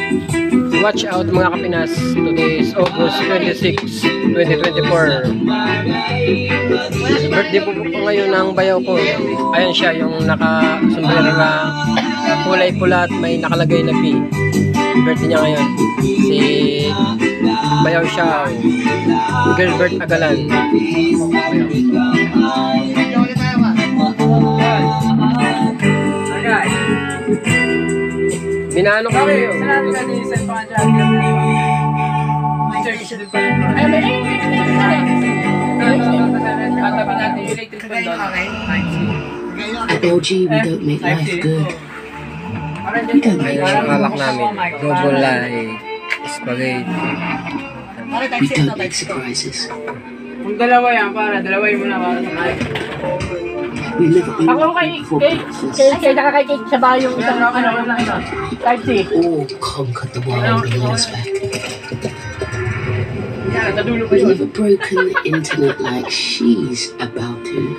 Watch out mga Kapinas. Today is August 26, 2024. Birthday po ngayon ng bayaw ko. Ayan siya, yung naka-sombrero na kulay pula at may nakalagay na P. Birthday niya ngayon. Si bayaw siya, Gilbert Agalan. Binano ka kayo? Salamat ka din sa pangalaga. Ay, may At OG, we don't make life good. We don't make Ayun ang alak namin. Double lie, spaghetti. We don't make surprises. Kung dalawa yan, dalaway mo na para sa kain. We live Ako only for breakfast. kay nakakakik sa bahay yung isang type C. All conquered the world in respect. Yan, sa dulo pa We've yun. never broken the internet like she's about to.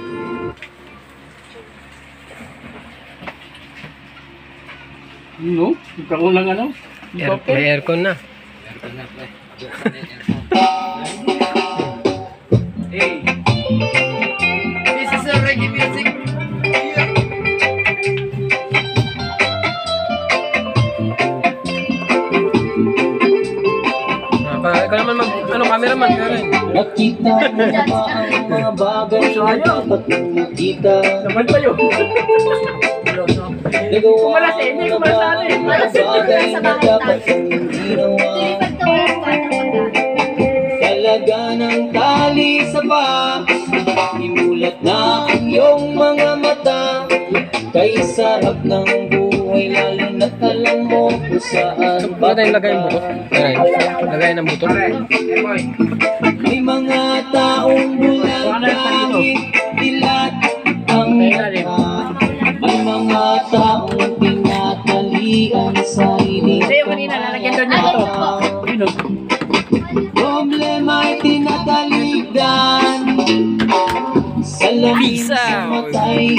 No? Ikaw lang ano? May aircon na. Hey. This is a reggae music. Ikaw naman cameraman ka rin. Nakita mo na ba ang mga bagay na dapat mong makita? Naman pa yun. Nagawa Kumala sa inyo, mo na kumala ba sa atin. ang mga bagay na dapat mong ginawa? Talaga ng tali sa box, imulat na ang iyong mga mata. Kay sarap ng buhay, lalo na't alam mo kung saan Bakit tayong lagay ng buto? Lagay ng buto. boy. May mga taong bulag kahit dilat ang mata. May mga taong tinatalian sa hiling Kasi yung kanina, lalagyan doon yung ito. Yun o. Problema'y tinataligdan. Salamin sa matay.